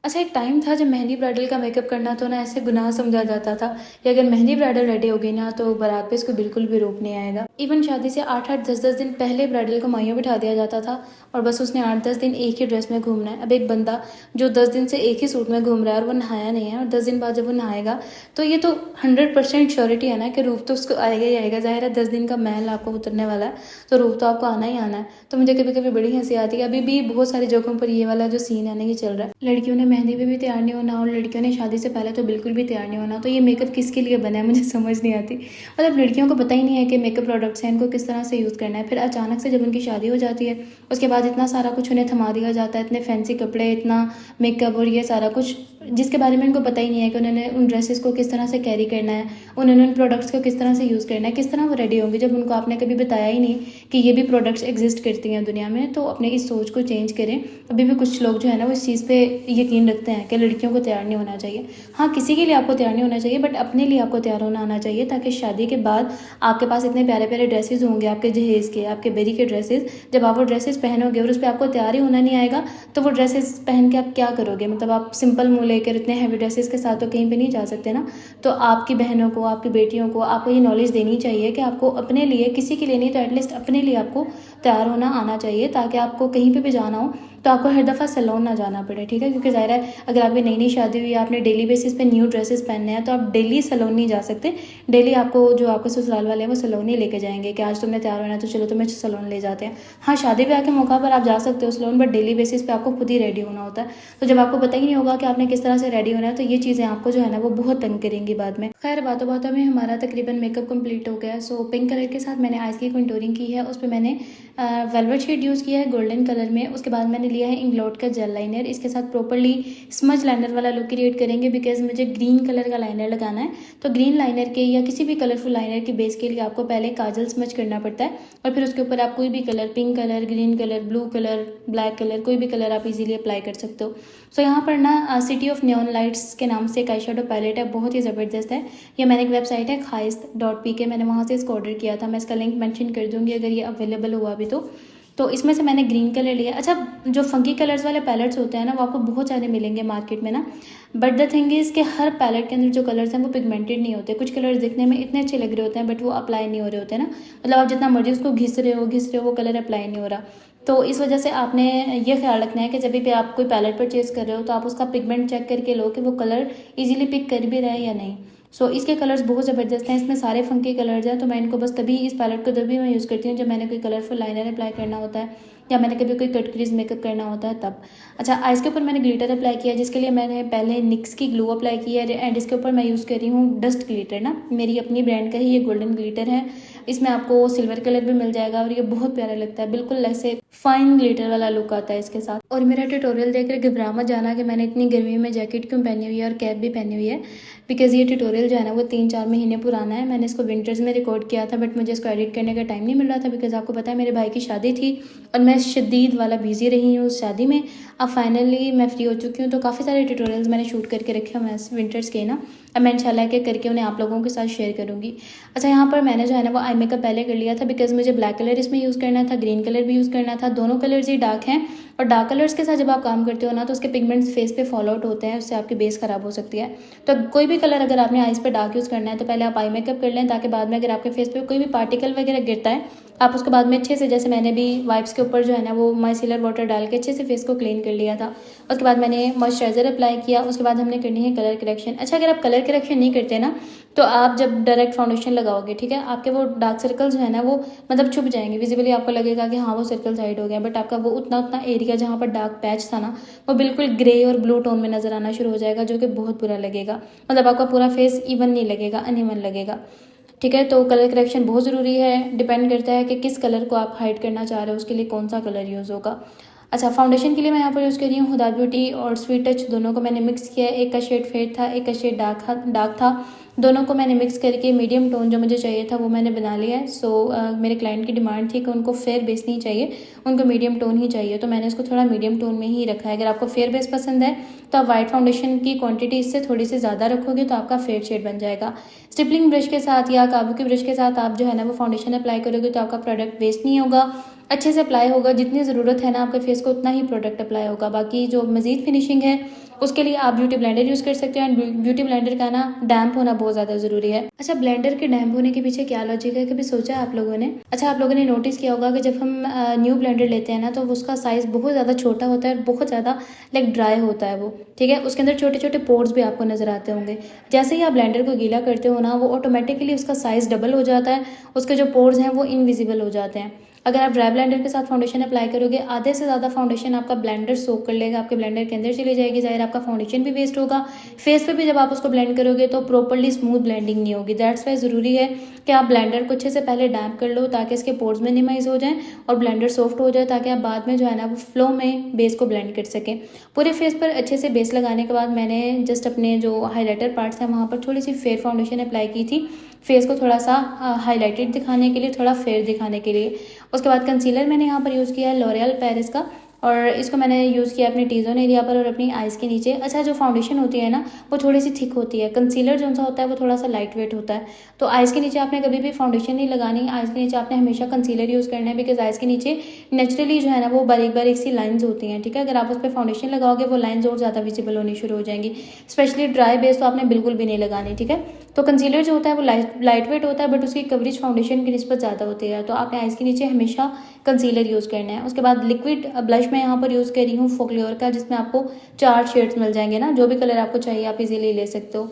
अच्छा, एक टाइम था जब मेहंदी ब्राइडल का मेकअप करना तो ना ऐसे गुनाह समझा जाता था कि अगर मेहंदी ब्राइडल रेडी हो गई ना तो बारात पे इसको बिल्कुल भी रोक नहीं आएगा। इवन शादी से 8-8 10-10 दिन पहले ब्राइडल को माइयों बिठा दिया जाता था और बस उसने 8-10 दिन एक ही ड्रेस में घूमना है। अब एक बंदा जो 10 दिन से एक ही सूट में घूम रहा है और वो नहाया नहीं है और 10 दिन बाद जब वो नहाएगा तो ये तो 100% श्योरिटी है ना कि रूप तो उसको आएगा ही आएगा। ज़ाहिर है 10 दिन का मैल आपको उतरने वाला है तो रूप तो आपको आना ही आना है। तो मुझे कभी कभी बड़ी हंसी आती है। अभी भी बहुत सारी जगहों पर ये वाला जो सीन है ना ये चल रहा है। लड़कियों ने मेहंदी पे भी तैयार नहीं होना और लड़कियों ने शादी से पहले तो बिल्कुल भी तैयार नहीं होना। तो ये मेकअप किसके लिए बना है मुझे समझ नहीं आती। मतलब लड़कियों को पता ही नहीं है कि मेकअप प्रोडक्ट्स हैं इनको किस तरह से यूज़ करना है। फिर अचानक से जब उनकी शादी हो जाती है उसके बाद इतना सारा कुछ उन्हें थमा दिया जाता है, इतने फैंसी कपड़े, इतना मेकअप और ये सारा कुछ जिसके बारे में उनको पता ही नहीं है कि उन्होंने उन ड्रेसेस को किस तरह से कैरी करना है, उन्होंने उन प्रोडक्ट्स को किस तरह से यूज़ करना है, किस तरह वो रेडी होंगे जब उनको आपने कभी बताया ही नहीं कि ये भी प्रोडक्ट्स एग्जिस्ट करती हैं दुनिया में। तो अपने इस सोच को चेंज करें। अभी भी कुछ लोग जो है ना वो इस चीज़ पे यकीन रखते हैं कि लड़कियों को तैयार नहीं होना चाहिए। हाँ, किसी के लिए आपको तैयार नहीं होना चाहिए बट अपने लिए आपको तैयार होना आना चाहिए ताकि शादी के बाद आपके पास इतने प्यारे प्यारे ड्रेसेस होंगे, आपके जहेज़ के, आपके बेरी के ड्रेसेस। जब आप वो ड्रेसेस पहनोगे और उस पर आपको तैयार ही होना नहीं आएगा तो वो ड्रेसेस पहन के आप क्या करोगे। मतलब आप सिंपल मुँह लेकर इतने हैवी ड्रेसेस के साथ तो कहीं पे नहीं जा सकते ना। तो आपकी बहनों को, आपकी बेटियों को आपको ये नॉलेज देनी चाहिए कि आपको अपने लिए, किसी के लिए नहीं तो एटलीस्ट अपने लिए आपको तैयार होना आना चाहिए ताकि आपको कहीं पे भी जाना हो तो आपको हर दफ़ा सैलून ना जाना पड़े। ठीक है, क्योंकि ज़ाहिर है अगर आपकी नई नई शादी हुई है, आपने डेली बेसिस पे न्यू ड्रेसेस पहनने हैं तो आप डेली सैलून नहीं जा सकते। डेली आपको जो आपके ससुराल वाले हैं वो सैलून नहीं लेके जाएंगे कि आज तुमने तैयार होना है तो चलो तुम्हें सैलून ले जाते हैं। हाँ, शादी ब्याह के मौका पर आप जा सकते हो सैलून बट डेली बेसिस पे आपको खुद ही रेडी होना होता है। तो जब आपको पता ही नहीं होगा कि आपने किस तरह से रेडी होना है तो ये चीज़ें आपको जो है ना वो बहुत तंग करेंगी बाद में। खैर, बातों बातों में हमारा तकरीबन मेकअप कंप्लीट हो गया। सो पिंक कलर के साथ मैंने आइज़ की कंटूरिंग की है, उस पर मैंने वेलवेट शेड यूज़ किया है गोल्डन कलर में। उसके बाद मैंने लिया है इंग्लॉट का जेल लाइनर। इसके साथ प्रॉपर्ली स्मज लाइनर वाला लुक क्रिएट करेंगे बिकॉज मुझे ग्रीन कलर का लाइनर लगाना है। तो ग्रीन लाइनर के या किसी भी कलरफुल लाइनर के बेस के लिए आपको पहले काजल स्मज करना पड़ता है और फिर उसके ऊपर आप कोई भी colour, pink colour, green colour, blue colour, black colour, कोई भी कलर आप इजीली अप्लाई कर सकते हो। सो यहाँ पर ना सिटी ऑफ नियॉन लाइट्स के नाम से एक आई शेडो पैलेट है, बहुत ही ज़बरदस्त है। ये मैंने एक वेबसाइट है खाइस्त.pk, मैंने वहाँ से इसको ऑर्डर किया था। मैं इसका लिंक मेंशन कर दूँगी अगर ये अवेलेबल हुआ अभी तो इसमें से मैंने ग्रीन कलर लिया। अच्छा, जो फंकी कलर्स वाले पैलेट्स होते हैं ना वो आपको बहुत सारे मिलेंगे मार्केट में ना, बट द थिंग इज़ कि हर पैलेट के अंदर जो कलर्स हैं वो पिगमेंटेड नहीं होते। कुछ कलर्स दिखने में इतने अच्छे लग रहे होते हैं बट वो अप्लाई नहीं हो रहे होते ना। मतलब आप जितना मर्जी उसको घिस रहे हो वो कलर अप्लाई नहीं हो रहा। तो इस वजह से आपने ये ख्याल रखना है कि जब भी आप कोई पैलेट परचेज़ कर रहे हो तो आप उसका पिगमेंट चेक करके लो कि वो कलर ईजिली पिक कर भी रहा है या नहीं। सो इसके कलर्स बहुत ज़बरदस्त हैं, इसमें सारे फंकी कलर्स हैं। तो मैं इनको बस तभी, इस पैलेट को तभी मैं यूज़ करती हूँ जब मैंने कोई कलरफुल लाइनर अप्लाई करना होता है या मैंने कभी कोई कट क्रीज मेकअप करना होता है तब। अच्छा, आइज़ के ऊपर मैंने ग्लिटर अप्लाई किया जिसके लिए मैंने पहले निक्स की ग्लू अप्लाई की है एंड इसके ऊपर मैं यूज़ कर रही हूँ डस्ट ग्लिटर ना, मेरी अपनी ब्रांड का ही ये गोल्डन ग्लिटर है। इसमें आपको सिल्वर कलर भी मिल जाएगा और ये बहुत प्यारा लगता है, बिल्कुल ऐसे फाइन ग्लिटर वाला लुक आता है इसके साथ। और मेरा ट्यूटोरियल देखकर घबरा मत जाना कि मैंने इतनी गर्मी में जैकेट क्यों पहनी हुई है और कैप भी पहनी हुई है, बिकॉज़ ये ट्यूटोरियल जो है ना वो 3-4 महीने पुराना है। मैंने इसको विंटर्स में रिकॉर्ड किया था बट मुझे इसको एडिट करने का टाइम नहीं मिल रहा था बिकॉज़ आपको पता है मेरे भाई की शादी थी और मैं शदीद वाला बिजी रही हूँ उस शादी में। अब फाइनली मैं फ्री हो चुकी हूँ तो काफ़ी सारे ट्यूटोरियल्स मैंने शूट करके रखे हुए हैं विंटर्स के ना। अब मैं इंशाल्लाह के करके उन्हें आप लोगों के साथ शेयर करूँगी। अच्छा, यहाँ पर मैंने जो है ना वो आई मेकअप पहले कर लिया था बिकॉज़ मुझे ब्लैक कलर इसमें यूज़ करना था, ग्रीन कलर भी यूज़ करना था। दोनों कलर्स ही डार्क हैं और डार्क कलर्स के साथ जब आप काम करते हो ना तो उसके पिगमेंट्स फेस पे फॉल आउट होते हैं, उससे आपकी बेस ख़राब हो सकती है। तो कोई भी कलर अगर आपने आइज़ पे डार्क यूज़ करना है तो पहले आप आई मेकअप कर लें ताकि बाद में अगर आपके फेस पे कोई भी पार्टिकल वगैरह गिरता है आप उसको बाद में अच्छे से, जैसे मैंने भी वाइप्स के ऊपर जो है ना वो माइसिलर वाटर डाल के अच्छे से फेस को क्लीन कर लिया था। उसके बाद मैंने मॉइस्चराइज़र अप्लाई किया। उसके बाद हमने करनी है कलर करेक्शन। अच्छा, अगर आप कलर करेक्शन नहीं करते ना तो आप जब डायरेक्ट फाउंडेशन लगाओगे, ठीक है, आपके वो डार्क सर्कल जो है ना वो मतलब छुप जाएंगे, विजिबली आपको लगेगा कि हाँ वो सर्कल साइड हो गया बट आपका वो उतना एरिया जहाँ पर डार्क पैच था ना वो बिल्कुल ग्रे और ब्लू टोन में नज़र आना शुरू हो जाएगा जो कि बहुत बुरा लगेगा। मतलब आपका पूरा फेस इवन नहीं लगेगा, अनइवन लगेगा। ठीक है, तो कलर करेक्शन बहुत ज़रूरी है। डिपेंड करता है कि किस कलर को आप हाइड करना चाह रहे हो, उसके लिए कौन सा कलर यूज़ होगा। अच्छा, फाउंडेशन के लिए मैं यहाँ पर यूज़ कर रही हूँ हुदा ब्यूटी और स्वीट टच, दोनों को मैंने मिक्स किया है। एक का शेड फेड था, एक का शेड डार्क था। दोनों को मैंने मिक्स करके मीडियम टोन जो मुझे चाहिए था वो मैंने बना लिया है। सो मेरे क्लाइंट की डिमांड थी कि उनको फेयर बेस नहीं चाहिए, उनको मीडियम टोन ही चाहिए, तो मैंने इसको थोड़ा मीडियम टोन में ही रखा है। अगर आपको फेयर बेस पसंद है तो आप वाइट फाउंडेशन की क्वांटिटी इससे थोड़ी सी ज़्यादा रखोगे तो आपका फेयर शेड बन जाएगा। स्टिपलिंग ब्रश के साथ या काबू के ब्रश के साथ आप जो है ना वो फाउंडेशन अप्लाई करोगे तो आपका प्रोडक्ट वेस्ट नहीं होगा, अच्छे से अप्लाई होगा। जितनी ज़रूरत है ना आपके फेस को उतना ही प्रोडक्ट अप्लाई होगा। बाकी जो मज़ीद फिनिशिंग है उसके लिए आप ब्यूटी ब्लेंडर यूज़ कर सकते हो। एंड ब्यूटी ब्लेंडर का ना डैम्प होना बहुत ज़्यादा ज़रूरी है। अच्छा, ब्लेंडर के डैम्प होने के पीछे क्या लॉजिक है, कभी सोचा है आप लोगों ने? अच्छा, आप लोगों ने नोटिस किया होगा कि जब हम न्यू ब्लेंडर लेते हैं ना तो उसका साइज़ बहुत ज़्यादा छोटा होता है और बहुत ज़्यादा लाइक ड्राई होता है वो, ठीक है। उसके अंदर छोटे छोटे पोर्स भी आपको नज़र आते होंगे। जैसे ही आप ब्लेंडर को गीला करते हो ना, वो ऑटोमेटिकली उसका साइज़ डबल हो जाता है, उसके जो पोर्स हैं वो इनविजिबल हो जाते हैं। अगर आप ड्राई ब्लेंडर के साथ फाउंडेशन अप्लाई करोगे, आधे से ज़्यादा फाउंडेशन आपका ब्लेंडर सोक कर लेगा, आपके ब्लेंडर के अंदर चली जाएगी, ज़ाहिर आपका फाउंडेशन भी वेस्ट होगा। फेस पे भी जब आप उसको ब्लेंड करोगे तो प्रॉपर्ली स्मूथ ब्लेंडिंग नहीं होगी। दैट्स वाई ज़रूरी है कि आप ब्लेंडर को अच्छे से पहले डैम्प कर लो ताकि इसके पोर्स मिनिमाइज हो जाएं और ब्लेंडर सॉफ्ट हो जाए, ताकि आप बाद में जो है ना वो फ्लो में बेस को ब्लेंड कर सकें। पूरे फेस पर अच्छे से बेस लगाने के बाद मैंने जस्ट अपने जो हाईलाइटर पार्ट्स हैं वहाँ पर थोड़ी सी फेयर फाउंडेशन अप्लाई की थी, फेस को थोड़ा सा हाईलाइटेड दिखाने के लिए, थोड़ा फेयर दिखाने के लिए। उसके बाद कंसीलर मैंने यहाँ पर यूज़ किया है लॉरियल पेरिस का, और इसको मैंने यूज़ किया अपने टी जोन एरिया पर और अपनी आइज़ के नीचे। अच्छा, जो फाउंडेशन होती है ना वो थोड़ी सी थिक होती है, कंसीलर जो सा होता है वो थोड़ा सा लाइट वेट होता है। तो आइज़ के नीचे आपने कभी भी फाउंडेशन नहीं लगानी, आइज़ के नीचे आपने हमेशा कंसीलर यूज़ करना है, बिकॉज आइज़ के नीचे नेचुरली जो है ना वो बारीक बारीक सी लाइन्स होती हैं, ठीक है। अगर आप उस पर फाउंडेशन लगाओगे वो लाइन्स और ज़्यादा विजिबल होनी शुरू हो जाएंगी। स्पेशली ड्राई बेस तो आपने बिल्कुल भी नहीं लगानी, ठीक है। तो कंसीलर जो होता है वो लाइट वेट होता है, बट उसकी कवरेज फाउंडेशन की निस्बत ज़्यादा होती है, तो आपने आइज़ के नीचे हमेशा कंसीलर यूज़ करना है। उसके बाद लिक्विड ब्लश मैं यहाँ पर यूज़ कर रही हूँ फोकलियोर का, जिसमें आपको 4 शेड्स मिल जाएंगे ना, जो भी कलर आपको चाहिए आप इजीली ले सकते हो।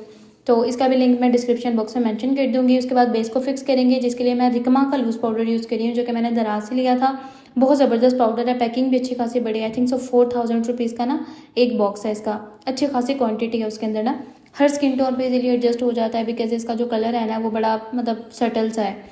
तो इसका भी लिंक मैं डिस्क्रिप्शन बॉक्स में मेंशन कर दूंगी। उसके बाद बेस को फिक्स करेंगे, जिसके लिए मैं रिकमा का लूज पाउडर यूज़ कर रही हूँ, जो कि मैंने दराज से लिया था। बहुत ज़बरदस्त पाउडर है, पैकिंग भी अच्छी खासी बड़ी है। आई थिंक सो 4000 रुपीज़ का ना एक बॉक्स है इसका, अच्छी खासी क्वान्टिटी है उसके अंदर ना। हर स्किन टोन पे इजीली एडजस्ट हो जाता है, बिकॉज इसका जो कलर है ना वो बड़ा मतलब सटल सा है।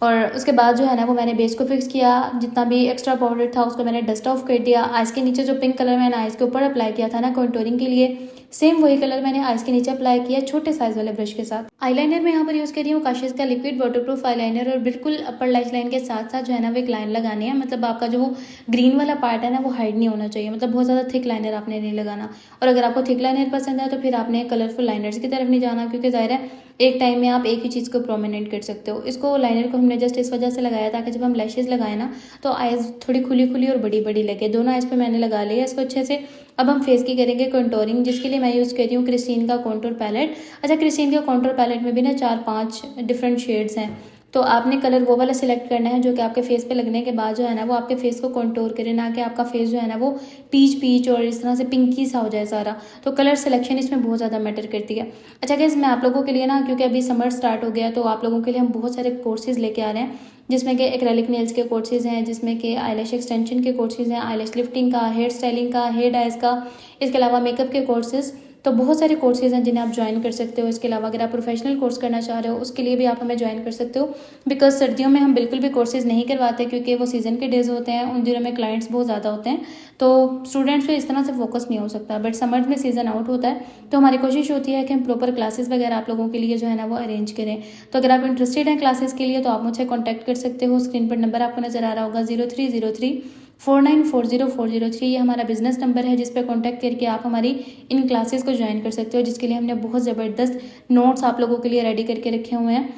और उसके बाद जो है ना वो मैंने बेस को फिक्स किया, जितना भी एक्स्ट्रा पाउडर था उसको मैंने डस्ट ऑफ कर दिया। आइज़ के नीचे जो पिंक कलर मैंने आइज़ के ऊपर अप्लाई किया था ना कंटूरिंग के लिए, सेम वही कलर मैंने आइज़ के नीचे अप्लाई किया छोटे साइज वाले ब्रश के साथ। आईलाइनर मैं यहाँ पर यूज़ कर रही हूँ काशिश का लिक्विड वाटरप्रूफ आईलाइनर, और बिल्कुल अपर लैश लाइन के साथ साथ जो है ना वो एक लाइन लगानी है। मतलब आपका जो ग्रीन वाला पार्ट है ना वो हाइड नहीं होना चाहिए, मतलब बहुत ज़्यादा थिक लाइनर आपने नहीं लगाना। और अगर आपको थिक लाइनर पसंद है तो फिर आपने कलरफुल लाइनर्स की तरफ नहीं जाना, क्योंकि ज़ाहिर है एक टाइम में आप एक ही चीज़ को प्रोमिनेंट कर सकते हो। इसको लाइनर को हमने जस्ट इस वजह से लगाया ताकि जब हम लैशेज़ लगाए ना तो आइज़ थोड़ी खुली खुली और बड़ी बड़ी लगे। दोनों आइज़ पे मैंने लगा लिया इसको अच्छे से। अब हम फेस की करेंगे कंटूरिंग, जिसके लिए मैं यूज़ कर रही हूँ क्रिस्टीन का कॉन्टूर पैलेट। अच्छा, क्रिस्टीन का कॉन्टूर पैलेट में भी ना 4-5 डिफरेंट शेड्स हैं, तो आपने कलर वो वाला सिलेक्ट करना है जो कि आपके फेस पे लगने के बाद जो है ना वो आपके फेस को कंटूर करे, ना कि आपका फेस जो है ना वो पीच पीच और इस तरह से पिंकी सा हो जाए सारा। तो कलर सिलेक्शन इसमें बहुत ज़्यादा मैटर करती है। अच्छा गाइस, मैं आप लोगों के लिए ना, क्योंकि अभी समर स्टार्ट हो गया तो आप लोगों के लिए हम बहुत सारे कोर्सेज लेके आ रहे हैं, जिसमें कि एक्रेलिक नेल्स के कोर्सेज हैं, जिसमें कि आईलैश एक्सटेंशन के कोर्सेज हैं, आईलैश लिफ्टिंग का, हेयर स्टाइलिंग का, हेयर डाइज का, इसके अलावा मेकअप के कोर्सेज। तो बहुत सारे कोर्सेज हैं जिन्हें आप ज्वाइन कर सकते हो। इसके अलावा अगर आप प्रोफेशनल कोर्स करना चाह रहे हो उसके लिए भी आप हमें ज्वाइन कर सकते हो, बिकॉज सर्दियों में हम बिल्कुल भी कोर्सेज नहीं करवाते, क्योंकि वो सीज़न के डेज होते हैं, उन दिनों में क्लाइंट्स बहुत ज़्यादा होते हैं, तो स्टूडेंट्स पे इस तरह से फोकस नहीं हो सकता। बट समर में सीज़न आउट होता है तो हमारी कोशिश होती है कि हम प्रॉपर क्लासेस वगैरह आप लोगों के लिए जो है ना वो अरेंज करें। तो अगर आप इंटरेस्टेड हैं क्लासेस के लिए तो आप मुझसे कॉन्टैक्ट कर सकते हो। स्क्रीन पर नंबर आपको नजर आ रहा होगा 030349404003। ये हमारा बिजनेस नंबर है, जिस पर कॉन्टैक्ट करके आप हमारी इन क्लासेस को ज्वाइन कर सकते हो, जिसके लिए हमने बहुत ज़बरदस्त नोट्स आप लोगों के लिए रेडी करके रखे हुए हैं।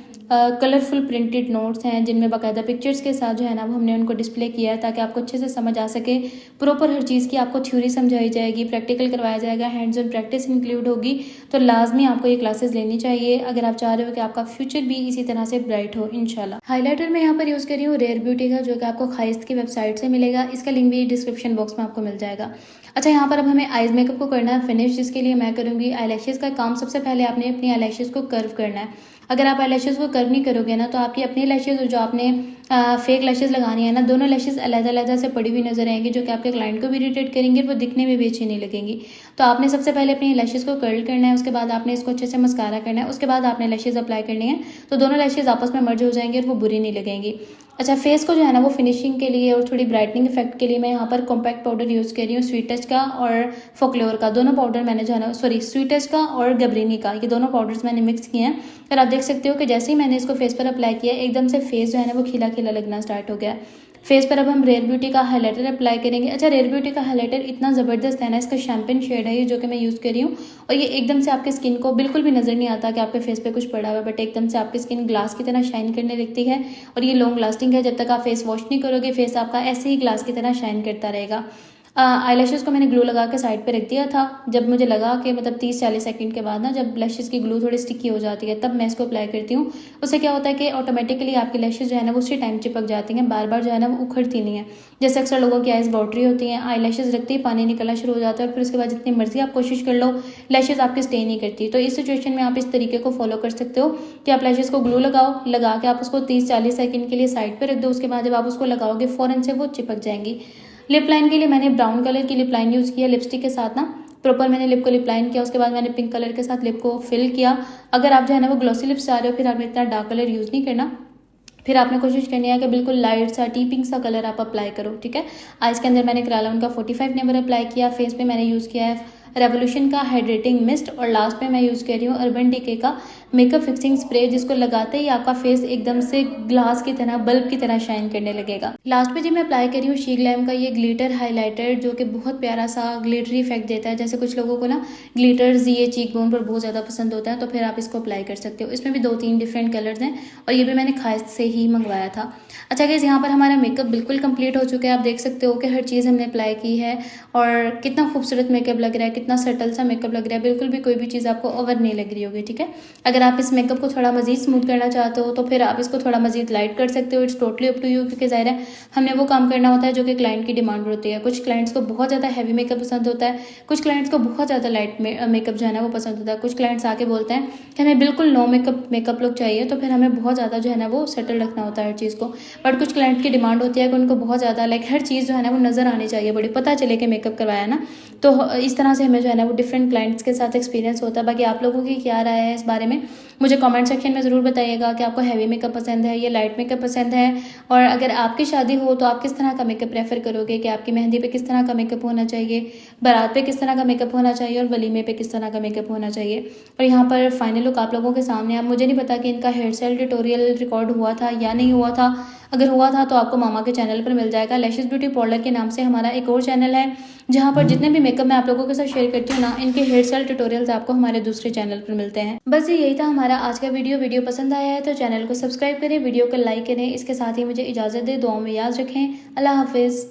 कलरफुल प्रिंटेड नोट्स हैं जिनमें बाकायदा पिक्चर्स के साथ जो है ना वो हमने उनको डिस्प्ले किया है ताकि आपको अच्छे से समझ आ सके। प्रॉपर हर चीज़ की आपको थ्योरी समझाई जाएगी, प्रैक्टिकल करवाया जाएगा, हैंड्स ऑन प्रैक्टिस इंक्लूड होगी। तो लाजमी आपको ये क्लासेस लेनी चाहिए अगर आप चाह रहे हो कि आपका फ्यूचर भी इसी तरह से ब्राइट हो इंशाल्लाह। हाईलाइटर मैं यहाँ पर यूज़ कर रही हूँ रेयर ब्यूटी का, जो कि आपको खाइस्त की वेबसाइट से मिलेगा। इसका लिंक भी डिस्क्रिप्शन बॉक्स में आपको मिल जाएगा। अच्छा, यहाँ पर अब हमें आईज मेकअप को करना है फिनिश, जिसके लिए मैं करूँगी आईलैशेज़ का काम। सबसे पहले आपने अपनी आईलैशेज़ को कर्व करना है। अगर आप आईलैशेज़ को कर्व नहीं करोगे ना तो आपकी अपनी लैशेज़ और जो आपने फेक लैशेज़ लगानी है ना, दोनों लैशेज़ अलग-अलग से पड़ी हुई नजर आएंगी, जो कि आपके क्लाइंट को भी इरिटेट करेंगी और वो दिखने में भी अच्छी नहीं लगेंगी। तो आपने सबसे पहले अपनी लैशेज़ को कर्ल करना है, उसके बाद आपने इसको अच्छे से मस्कारा करना है, उसके बाद आपने लैशेज़ अप्लाई करनी है, तो दोनों लैशेज़ आपस में मर्ज हो जाएंगी और वो बुरी नहीं लगेंगी। अच्छा, फेस को जो है ना वो फिनिशिंग के लिए और थोड़ी ब्राइटनिंग इफेक्ट के लिए मैं यहाँ पर कॉम्पैक्ट पाउडर यूज़ कर रही हूँ स्वीट टच का और फोकलोर का। दोनों पाउडर मैंने जो है ना स्वीट टच का और गबरीनी का, ये दोनों पाउडर्स मैंने मिक्स किए हैं। और आप देख सकते हो कि जैसे ही मैंने इसको फेस पर अप्लाई किया एकदम से फेस जो है ना वो खिला खिला लगना स्टार्ट हो गया। फेस पर अब हम रेयर ब्यूटी का हाइलाइटर अप्लाई करेंगे। अच्छा, रेयर ब्यूटी का हाइलाइटर इतना ज़बरदस्त है ना, इसका शैम्पेन शेड है ये जो कि मैं यूज़ कर रही हूँ, और ये एकदम से आपके स्किन को बिल्कुल भी नज़र नहीं आता कि आपके फेस पे कुछ पड़ा हुआ है, बट एकदम से आपकी स्किन ग्लास की तरह शाइन करने लगती है। और ये लॉन्ग लास्टिंग है, जब तक आप फेस वॉश नहीं करोगे फेस आपका ऐसे ही ग्लास की तरह शाइन करता रहेगा। आईलैशेस को मैंने ग्लू लगा के साइड पे रख दिया था। जब मुझे लगा कि मतलब 30-40 सेकंड के बाद ना जब लैशेस की ग्लू थोड़ी स्टिकी हो जाती है तब मैं इसको अप्लाई करती हूँ। उससे क्या होता है कि ऑटोमेटिकली आपकी लैशेस जो है ना वो उसी टाइम चिपक जाती हैं, बार बार जो है ना वो उखड़ती नहीं है। जैसे अक्सर लोगों की आइज़ वाटरी होती हैं, आई लैशेस रखते ही पानी निकलना शुरू हो जाता है और फिर उसके बाद जितनी मर्जी आप कोशिश कर लो लैशेस आपकी स्टे नहीं करती। तो इस सिचुएशन में आप इस तरीके को फॉलो कर सकते हो कि आप लैशेस को ग्लू लगाओ, लगा के आप उसको 30-40 सेकंड के लिए साइड पे रख दो। उसके बाद जब आप उसको लगाओगे फ़ौरन से वो चिपक जाएंगी। लिप लाइन के लिए मैंने ब्राउन कलर की लिप लाइन यूज़ किया लिपस्टिक के साथ ना। प्रॉपर मैंने लिप को लिप लाइन किया, उसके बाद मैंने पिंक कलर के साथ लिप को फिल किया। अगर आप जो है ना वो ग्लॉसी लिप्स चाह रहे हो फिर आपने इतना डार्क कलर यूज़ नहीं करना। फिर आपने कोशिश करनी है कि बिल्कुल लाइट सा टी पिंक सा कलर आप अप्लाई करो, ठीक है। आइज़ के अंदर मैंने क्रायोन का 45 नंबर अप्लाई किया। फेस पे मैंने यूज़ किया है रेवोल्यूशन का हाइड्रेटिंग मिस्ट और लास्ट में मैं यूज़ कर रही हूँ अर्बन डिके का मेकअप फिक्सिंग स्प्रे, जिसको लगाते ही आपका फेस एकदम से ग्लास की तरह, बल्ब की तरह शाइन करने लगेगा। लास्ट में जी मैं अप्लाई कर रही हूँ शी ग्लैम का ये ग्लिटर हाइलाइटर, जो कि बहुत प्यारा सा ग्लिटरी इफेक्ट देता है। जैसे कुछ लोगों को ना ग्लिटर्स ये चीक बोन पर बहुत ज़्यादा पसंद होता है, तो फिर आप इसको अप्लाई कर सकते हो। इसमें भी 2-3 डिफरेंट कलर्स हैं और ये भी मैंने खास से ही मंगवाया था। अच्छा गाइस, यहाँ पर हमारा मेकअप बिल्कुल कंप्लीट हो चुका है। आप देख सकते हो कि हर चीज़ हमने अप्लाई की है और कितना खूबसूरत मेकअप लग रहा है, कितना सटल सा मेकअप लग रहा है। बिल्कुल भी कोई भी चीज़ आपको ओवर नहीं लग रही होगी, ठीक है। अगर आप इस मेकअप को थोड़ा मजीद स्मूथ करना चाहते हो तो फिर आप इसको थोड़ा मजीद लाइट कर सकते हो। It's totally up to you, क्योंकि ज़ाहिर है हमने वो काम करना होता है जो कि क्लाइंट की डिमांड होती है। कुछ क्लाइंट्स को बहुत ज़्यादा हैवी मेकअप पसंद होता है, कुछ क्लाइंट्स को बहुत ज़्यादा लाइट मेकअप जो है ना वो पसंद होता है। कुछ क्लाइंट्स आके बोलते हैं कि हमें बिल्कुल नो मेकअप लुक चाहिए, तो फिर हमें बहुत ज़्यादा जो है ना वो सेटल रखना होता है हर चीज़ को। बट कुछ क्लाइंट की डिमांड होती है कि उनको बहुत ज़्यादा लाइक हर चीज़ जो है ना वो नज़र आनी चाहिए, बड़ी पता चले कि मेकअप करवाया ना। तो इस तरह से हमें जो है ना वो डिफरेंट क्लाइंट्स के साथ एक्सपीरियंस होता है। बाकी आप लोगों की क्या राय है इस बारे में मुझे कमेंट सेक्शन में ज़रूर बताइएगा कि आपको हैवी मेकअप पसंद है या लाइट मेकअप पसंद है। और अगर आपकी शादी हो तो आप किस तरह का मेकअप प्रेफर करोगे, कि आपकी मेहंदी पे किस तरह का मेकअप होना चाहिए, बारात पे किस तरह का मेकअप होना चाहिए और वलीमे पे किस तरह का मेकअप होना चाहिए। और यहाँ पर फाइनल लुक आप लोगों के सामने। अब मुझे नहीं पता कि इनका हेयर स्टाइल ट्यूटोरियल रिकॉर्ड हुआ था या नहीं हुआ था। अगर हुआ था तो आपको मामा के चैनल पर मिल जाएगा। लैशेस ब्यूटी पार्लर के नाम से हमारा एक और चैनल है जहाँ पर जितने भी मेकअप मैं आप लोगों के साथ शेयर करती हूँ ना, इनके हेयर स्टाइल ट्यूटोरियल्स आपको हमारे दूसरे चैनल पर मिलते हैं। बस यही था हमारा आज का वीडियो पसंद आया है तो चैनल को सब्सक्राइब करें, वीडियो को लाइक करें। इसके साथ ही मुझे इजाज़त दे, दुआओं में याद रखें। अल्लाह हाफिज़।